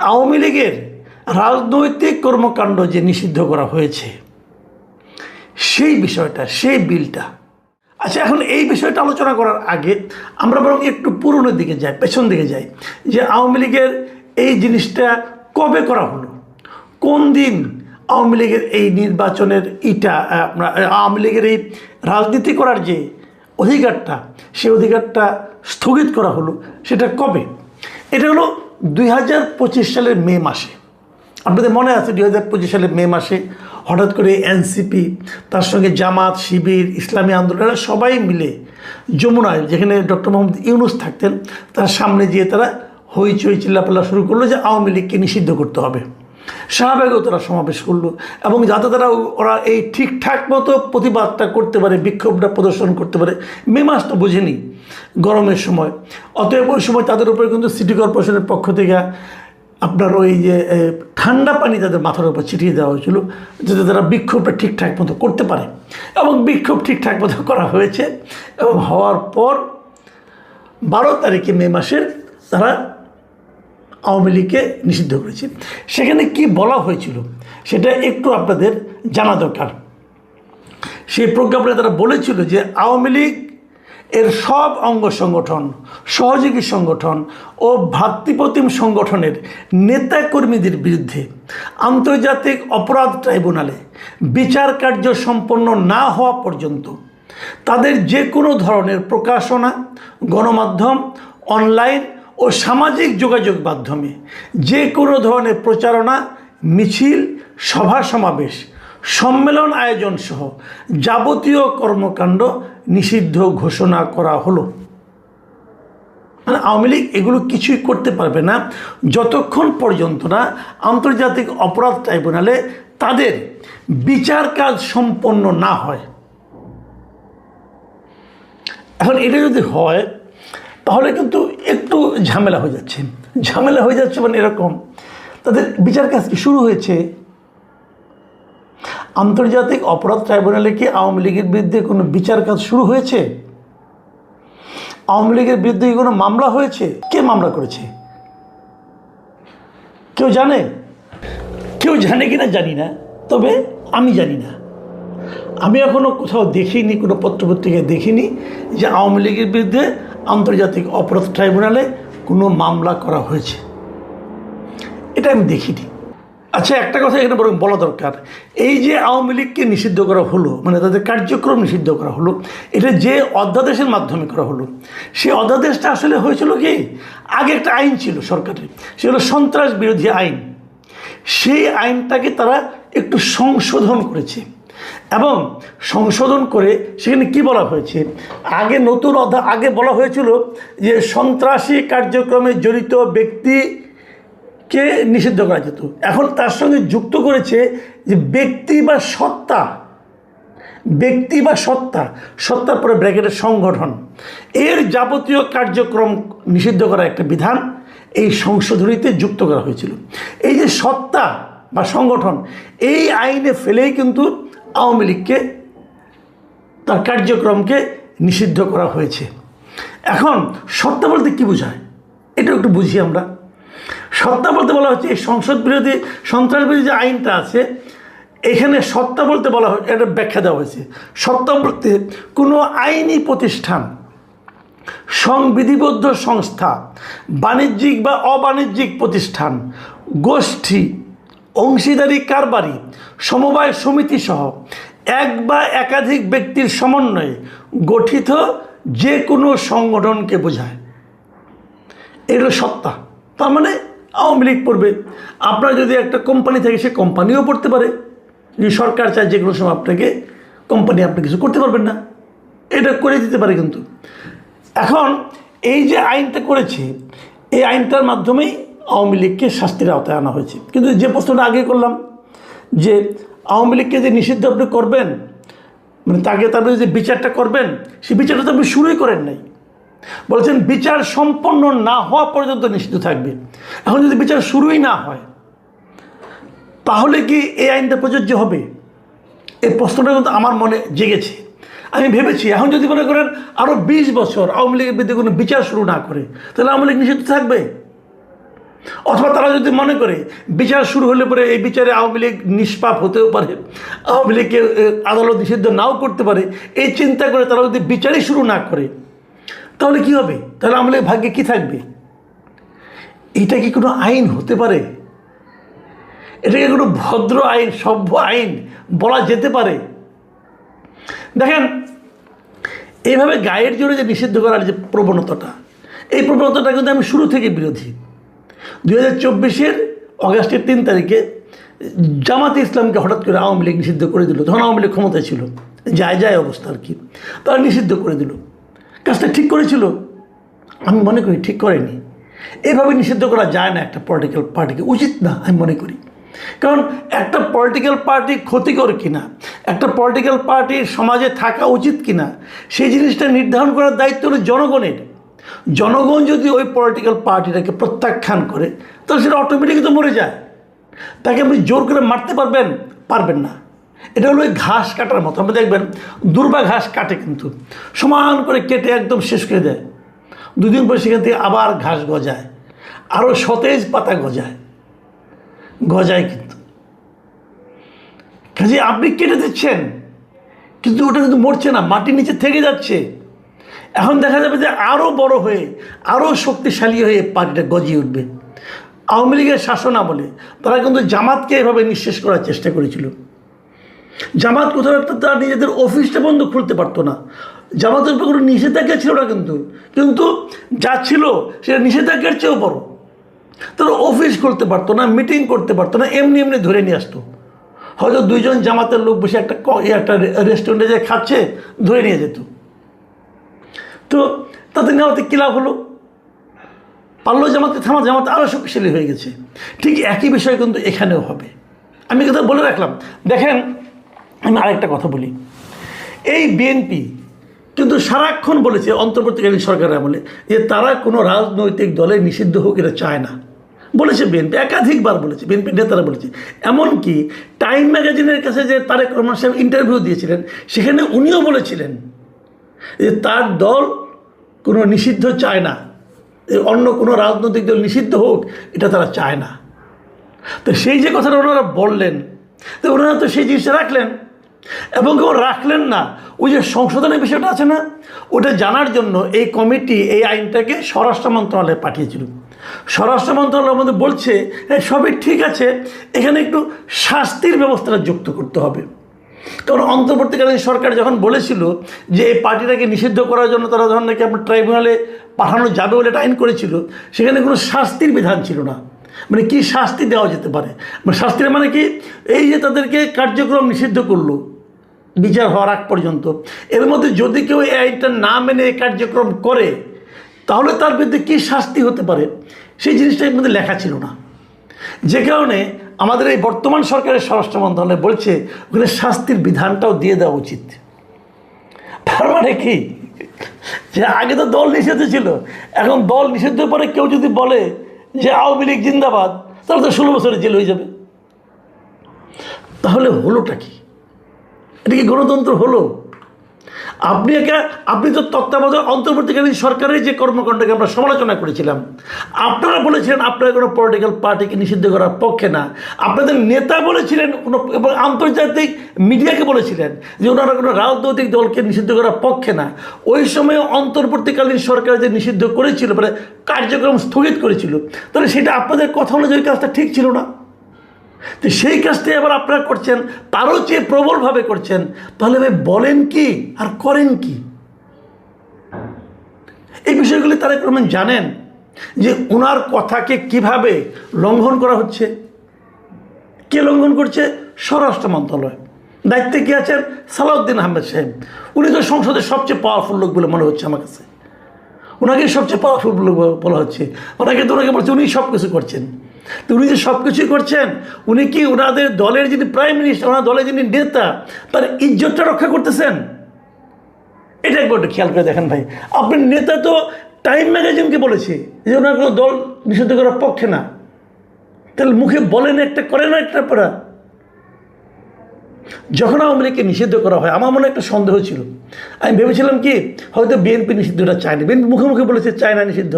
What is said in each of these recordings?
আওয়ামী লীগের রাজনৈতিক কর্মকাণ্ড যে নিষিদ্ধ করা হয়েছে সেই বিষয়টা, সেই বিলটা। আচ্ছা, এখন এই বিষয়টা আলোচনা করার আগে আমরা বরং একটু পুরনোর দিকে যাই, পেছন দিকে যাই, যে আওয়ামী লীগের এই জিনিসটা কবে করা হলো, কোন দিন আওয়ামী লীগের এই নির্বাচনের আওয়ামী লীগের এই রাজনীতি করার যে অধিকারটা, সেই অধিকারটা স্থগিত করা হলো, সেটা কবে? এটা হলো 2025 সালের মে মাসে। আপনাদের মনে আছে 2025 সালের মে মাসে হঠাৎ করে এনসিপি, তার সঙ্গে জামাত, শিবির, ইসলামী আন্দোলন সবাই মিলে যমুনায়, যেখানে ডক্টর মোহাম্মদ ইউনূস থাকতেন, তার সামনে গিয়ে তারা হইচই চিল্লাপাল্লা শুরু করলো যে আওয়ামী লীগকে নিষিদ্ধ করতে হবে। শাহবাগেও তারা সমাবেশ করলো, এবং যাতে ওরা এই ঠিকঠাক মতো প্রতিবাদটা করতে পারে, বিক্ষোভটা প্রদর্শন করতে পারে। মে মাস তো বুঝেনি, গরমের সময়, অতএব ওই সময় তাদের উপরে কিন্তু সিটি কর্পোরেশনের পক্ষ থেকে আপনার ওই যে ঠান্ডা পানি তাদের মাথার উপর ছিটিয়ে দেওয়া হয়েছিল, যাতে তারা বিক্ষোভটা ঠিকঠাক মতো করতে পারে, এবং বিক্ষোভ ঠিকঠাক মতো করা হয়েছে। এবং হওয়ার পর 12 তারিখে মে মাসের তারা আওয়ামী লীগকে নিষিদ্ধ করেছে। সেখানে কি বলা হয়েছিল সেটা একটু আপনাদের জানা দরকার। সেই প্রজ্ঞাপনে তারা বলেছিল যে আওয়ামী লীগ এর সব অঙ্গ সংগঠন, সহযোগী সংগঠন ও ভ্রাতৃপ্রতিম সংগঠনের নেতাকর্মীদের বিরুদ্ধে আন্তর্জাতিক অপরাধ ট্রাইব্যুনালে বিচার কার্য সম্পন্ন না হওয়া পর্যন্ত তাদের যে কোনো ধরনের প্রকাশনা, গণমাধ্যম, অনলাইন ও সামাজিক যোগাযোগ মাধ্যমে যে কোনো ধরনের প্রচারণা, মিছিল, সভা সমাবেশ, সম্মেলন আয়োজন সহ যাবতীয় কর্মকাণ্ড নিষিদ্ধ ঘোষণা করা হলো। মানে আওয়ামী লীগ এগুলো কিছুই করতে পারবে না যতক্ষণ পর্যন্ত না আন্তর্জাতিক অপরাধ ট্রাইব্যুনালে তাদের বিচার কাজ সম্পন্ন না হয়। এখন এটা যদি হয় তাহলে কিন্তু একটু ঝামেলা হয়ে যাচ্ছে। মানে এরকম, তাদের বিচার কাজ কি শুরু হয়েছে? আন্তর্জাতিক অপরাধ ট্রাইব্যুনালে কি আওয়ামী লীগের বিরুদ্ধে কোনো বিচার কাজ শুরু হয়েছে? আওয়ামী লীগের বিরুদ্ধে কি কোনো মামলা হয়েছে? কে মামলা করেছে? কেউ জানে? কেউ জানে কিনা জানি না, তবে আমি জানি না। আমি এখনও কোথাও দেখিনি, কোনো পত্রপত্রিকায় দেখিনি যে আওয়ামী লীগের বিরুদ্ধে আন্তর্জাতিক অপরাধ ট্রাইব্যুনালে কোনো মামলা করা হয়েছে। এটা আমি দেখিনি। আচ্ছা, একটা কথা এখানে বরং বলা দরকার, এই যে আওয়ামী লীগকে নিষিদ্ধ করা হলো, মানে তাদের কার্যক্রম নিষিদ্ধ করা হলো, এটা যে অধ্যাদেশের মাধ্যমে করা হলো, সেই অধ্যাদেশটা আসলে হয়েছিল কি, আগে একটা আইন ছিল সরকারের, সেগুলো সন্ত্রাস বিরোধী আইন। সেই আইনটাকে তারা একটু সংশোধন করেছে, এবং সংশোধন করে সেখানে কি বলা হয়েছে, আগে বলা হয়েছিল যে সন্ত্রাসী কার্যক্রমে জড়িত ব্যক্তিকে নিষিদ্ধ করা যেত। এখন তার সঙ্গে যুক্ত করেছে যে ব্যক্তি বা সত্তার পরে ব্র্যাকেটের সংগঠন, এর যাবতীয় কার্যক্রম নিষিদ্ধ করা একটা বিধান এই সংশোধনীতে যুক্ত করা হয়েছিল। এই যে সত্তা বা সংগঠন, এই আইনে ফেলেই কিন্তু আওয়ামী লীগকে, তার কার্যক্রমকে নিষিদ্ধ করা হয়েছে। এখন সত্তা বলতে কী বোঝায় এটা একটু বুঝি আমরা। সত্তা বলতে বলা হচ্ছে এই সন্ত্রাস বিরোধী যে আইনটা আছে, এখানে সত্তা বলতে বলা হয়, এটা ব্যাখ্যা দেওয়া হয়েছে। সত্তা বলতে কোনো আইনি প্রতিষ্ঠান, সংবিধিবদ্ধ সংস্থা, বাণিজ্যিক বা অবাণিজ্যিক প্রতিষ্ঠান, গোষ্ঠী, অংশীদারি কারবারি, সমবায় সমিতি সহ এক বা একাধিক ব্যক্তির সমন্বয়ে গঠিত যে কোনো সংগঠনকে বোঝায়। এগুলো সত্তা। তার মানে আওয়ামী লীগ পড়বে। আপনার যদি একটা কোম্পানি থাকে, সে কোম্পানিও পড়তে পারে। যদি সরকার চায় যে কোনো সময় আপনাকে কোম্পানি, আপনি কিছু করতে পারবেন না, এটা করে দিতে পারে। কিন্তু এখন এই যে আইনটা করেছে, এই আইনটার মাধ্যমেই আওয়ামী লীগকে শাস্তির আওতায় আনা হয়েছে। কিন্তু যে প্রশ্নটা আগে করলাম যে আওয়ামী লীগকে যে নিষিদ্ধ আপনি করবেন, মানে তারপরে যে বিচারটা করবেন, সেই বিচারটা তো আপনি শুরুই করেন নাই। বলছেন বিচার সম্পন্ন না হওয়া পর্যন্ত নিষিদ্ধ থাকবে। এখন যদি বিচার শুরুই না হয়, তাহলে কি এই আইনটা প্রযোজ্য হবে? এই প্রশ্নটা কিন্তু আমার মনে জেগেছে। আমি ভেবেছি, এখন যদি মনে করেন আরও 20 বছর আওয়ামী লীগের বিরুদ্ধে কোনো বিচার শুরু না করে, তাহলে আওয়ামী লীগ নিষিদ্ধ থাকবে? অথবা তারা যদি মনে করে বিচার শুরু হলে পরে এই বিচারে আওয়ামী লীগ নিষ্পাপ হতেও পারে, আওয়ামী লীগকে আদালত নিষিদ্ধ নাও করতে পারে, এই চিন্তা করে তারা যদি বিচারই শুরু না করে, তাহলে কি হবে? তাহলে আওয়ামী লীগের ভাগ্যে কী থাকবে? এটা কি কোনো আইন হতে পারে? এটাকে কোনো ভদ্র আইন, সভ্য আইন বলা যেতে পারে? দেখেন, এইভাবে গায়ের জোরে যে নিষিদ্ধ করার যে প্রবণতাটা, এই প্রবণতাটা কিন্তু আমি শুরু থেকে বিরোধী। 2024 অগাস্টের 3 তারিখে জামাতে ইসলামকে হঠাৎ করে আওয়ামী লীগ নিষিদ্ধ করে দিল। তখন আওয়ামী লীগ ক্ষমতায় ছিল, যায় অবস্থা আর কি, তারা নিষিদ্ধ করে দিল। কাজটা ঠিক করেছিল? আমি মনে করি ঠিক করেনি। এভাবে নিষিদ্ধ করা যায় না একটা পলিটিক্যাল পার্টিকে, উচিত না আমি মনে করি। কারণ একটা পলিটিক্যাল পার্টি ক্ষতিকর কিনা, একটা পলিটিক্যাল পার্টির সমাজে থাকা উচিত কিনা, সেই জিনিসটা নির্ধারণ করার দায়িত্ব হলো জনগণের। জনগণ যদি ওই পলিটিক্যাল পার্টিটাকে প্রত্যাখ্যান করে, তাহলে সেটা অটোমেটিকই তো মরে যায়। তাকে আপনি জোর করে মারতে পারবেন না। এটা হলো ওই ঘাস কাটার মতো। আপনি দেখবেন দুর্বা ঘাস কাটে, কিন্তু সমান করে কেটে একদম শেষ করে দেয়। 2 দিন পরে সেখান থেকে আবার ঘাস গজায়, আরও সতেজ পাতা গজায় কিন্তু কাজে আপনি কেটে দিচ্ছেন, কিন্তু ওটা কিন্তু মরছে না, মাটির নিচে থেকে যাচ্ছে। এখন দেখা যাবে যে আরও বড় হয়ে, আরও শক্তিশালী হয়ে পার্টিটা গজিয়ে উঠবে। আওয়ামী লীগের শাসন আমলে তারা কিন্তু জামাতকে এভাবে নিঃশেষ করার চেষ্টা করেছিল। জামাত কোথাও একটা তারা নিজেদের অফিসটা বন্ধ খুলতে পারতো না। জামাতের উপর কোনো নিষেধাজ্ঞা ছিল না, কিন্তু যা ছিল সেটা নিষেধাজ্ঞার চেয়েও বড়। তারা অফিস খুলতে পারতো না, মিটিং করতে পারতো না, এমনি ধরে নিয়ে আসতো। হয়তো 2 জন জামাতের লোক বসে একটা রেস্টুরেন্টে যে খাচ্ছে, ধরে নিয়ে যেত। তো তাদের নেওয়াতে কী লাভ হলো? পারলো জামাতকে থামা, জামাত আরও শক্তিশালী হয়ে গেছে। ঠিক একই বিষয় কিন্তু এখানেও হবে। আমি কথা বলে রাখলাম। দেখেন, আমি আরেকটা কথা বলি। এই বিএনপি কিন্তু সারাক্ষণ বলেছে অন্তর্বর্তীকালীন সরকারের আমলে যে তারা কোনো রাজনৈতিক দলে নিষিদ্ধ হোক এটা চায় না। বলেছে বিএনপি, একাধিকবার বলেছে, বিএনপি নেতারা বলেছে। এমনকি টাইম ম্যাগাজিনের কাছে যে তারেক রহমান সাহেব ইন্টারভিউ দিয়েছিলেন, সেখানে উনিও বলেছিলেন যে তার দল কোনো নিষিদ্ধ চায় না, অন্য কোনো রাজনৈতিক দল নিষিদ্ধ হোক এটা তারা চায় না। তো সেই যে কথাটা ওনারা বললেন, তো ওনারা তো সেই জিনিসটা রাখলেন। এবং কেউ রাখলেন না, ওই যে সংশোধনের বিষয়টা আছে না, ওটা জানার জন্য এই কমিটি এই আইনটাকে স্বরাষ্ট্র মন্ত্রণালয়ে পাঠিয়েছিল। স্বরাষ্ট্র মন্ত্রণালয়ের মধ্যে বলছে সবই ঠিক আছে, এখানে একটু শাস্তির ব্যবস্থাটা যুক্ত করতে হবে। কারণ অন্তর্বর্তীকালীন সরকার যখন বলেছিল যে এই পার্টিটাকে নিষিদ্ধ করার জন্য তারা যখন নাকি আপনার ট্রাইব্যুনালে পাঠানো যাবে বলে একটা আইন করেছিল, সেখানে কোনো শাস্তির বিধান ছিল না। মানে কি শাস্তি দেওয়া যেতে পারে, মানে শাস্তির মানে কি, এই যে তাদেরকে কার্যক্রম নিষিদ্ধ করলো বিচার হওয়ার আগ পর্যন্ত, এর মধ্যে যদি কেউ এই আইনটা না মেনে এই কার্যক্রম করে, তাহলে তার বিরুদ্ধে কী শাস্তি হতে পারে, সেই জিনিসটা এর মধ্যে লেখা ছিল না। যে কারণে আমাদের এই বর্তমান সরকারের স্বরাষ্ট্র মন্ত্রণালয় বলছে ওখানে শাস্তির বিধানটাও দিয়ে দেওয়া উচিত। তার মানে কি, যে আগে তো দল নিষিদ্ধ ছিল, এখন দল নিষিদ্ধের পরে কেউ যদি বলে যে আওয়ামী লীগ জিন্দাবাদ, তাহলে তো 16 বছরের জেল হয়ে যাবে। তাহলে হলোটা কি? এটা কি গণতন্ত্র হলো? আপনি তো তত্ত্বাবধায়ক অন্তর্বর্তীকালীন সরকারের যে কর্মকাণ্ডকে আমরা সমালোচনা করেছিলাম, আপনারা বলেছিলেন আপনারা কোনো পলিটিক্যাল পার্টিকে নিষিদ্ধ করার পক্ষে না। আপনাদের নেতা বলেছিলেন কোনো, এবং আন্তর্জাতিক মিডিয়াকে বলেছিলেন যে ওনারা কোনো রাজনৈতিক দলকে নিষিদ্ধ করার পক্ষে না। ওই সময় অন্তর্বর্তীকালীন সরকার যে নিষিদ্ধ করেছিল, মানে কার্যক্রম স্থগিত করেছিল, তাহলে সেটা আপনাদের কথা অনুযায়ী কাজটা ঠিক ছিল না। তো সেই কাজটাই আবার আপনারা করছেন, তারও চেয়ে প্রবলভাবে করছেন। তাহলে ভাই বলেন কি আর করেন কি? এই বিষয়গুলি তারেক রহমান জানেন যে ওনার কথাকে কিভাবে লঙ্ঘন করা হচ্ছে। কে লঙ্ঘন করছে? স্বরাষ্ট্র মন্ত্রণালয়। দায়িত্বে কে আছেন? সালাউদ্দিন আহমেদ সাহেব। উনি তো সংসদের সবচেয়ে পাওয়ারফুল লোক বলে মনে হচ্ছে আমার কাছে। ওনাকে সবচেয়ে পাওয়ারফুল বলা হচ্ছে। ওনাকে বলছে উনি সব কিছু করছেন। তো উনি যে সব কিছুই করছেন, উনি কি ওনাদের দলের যিনি প্রাইম মিনিস্টার, ওনার দলের যিনি নেতা, তার ইজ্জতটা রক্ষা করতেছেন? এটা একবার একটু খেয়াল করে দেখেন ভাই। আপনার নেতা তো টাইম ম্যাগাজিনকে বলেছে যে ওনার কোনো দল নিষিদ্ধ করার পক্ষে না, তাহলে মুখে বলেন একটা, করেন একটা। যখন আওয়ামী লীগকে নিষিদ্ধ করা হয় আমার মনে একটা সন্দেহ ছিল। আমি ভেবেছিলাম কি হয়তো বিএনপি নিষিদ্ধটা চায় না, বিএনপি মুখে মুখে বলেছে চায় না নিষিদ্ধ,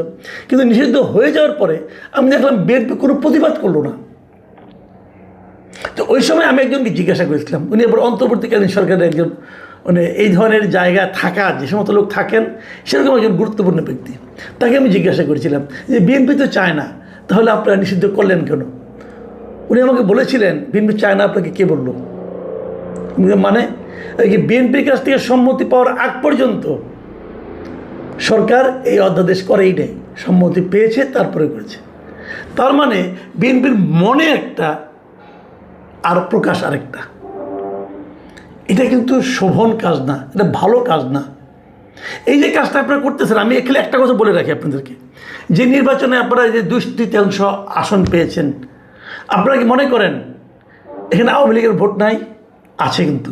কিন্তু নিষিদ্ধ হয়ে যাওয়ার পরে আমি দেখলাম বিএনপি কোনো প্রতিবাদ করলো না। তো ওই সময় আমি একজনকে জিজ্ঞাসা করেছিলাম, উনি আবার অন্তর্বর্তীকালীন সরকারের একজন মানে এই ধরনের জায়গা থাকা যে সমস্ত লোক থাকেন সেরকম একজন গুরুত্বপূর্ণ ব্যক্তি। তাকে আমি জিজ্ঞাসা করেছিলাম যে বিএনপি তো চায় না, তাহলে আপনারা নিষিদ্ধ করলেন কেন? উনি আমাকে বলেছিলেন বিএনপি চায় না আপনাকে কে বললো? মানে বিএনপির কাছ থেকে সম্মতি পাওয়ার আগ পর্যন্ত সরকার এই অধ্যাদেশ করেই নেই, সম্মতি পেয়েছে তারপরে করেছে। তার মানে বিএনপির মনে একটা আর প্রকাশ আরেকটা। এটা কিন্তু শোভন কাজ না, এটা ভালো কাজ না। এই যে কাজটা আপনারা করতেছেন, আমি এখানে একটা কথা বলে রাখি আপনাদেরকে, যে নির্বাচনে আপনারা যে 2/3 আসন পেয়েছেন, আপনারা কি মনে করেন এখানে আওয়ামী লীগের ভোট নাই? আছে, কিন্তু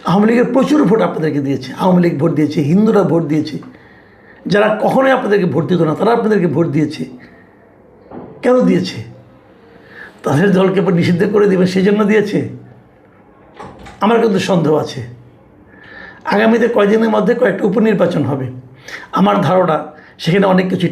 আওয়ামী লীগের প্রচুর ভোট আপনাদেরকে দিয়েছে। আওয়ামী লীগ ভোট দিয়েছে, হিন্দুরা ভোট দিয়েছে, যারা কখনোই আপনাদেরকে ভোট দিত না তারা আপনাদেরকে ভোট দিয়েছে। কেন দিয়েছে? তাদের দলকে নিষিদ্ধ করে দেবে সেই জন্য দিয়েছে? আমার কিন্তু সন্দেহ আছে। আগামীতে কয়েকদিনের মধ্যে কয়েকটা উপনির্বাচন হবে, আমার ধারণা সেখানে অনেক কিছু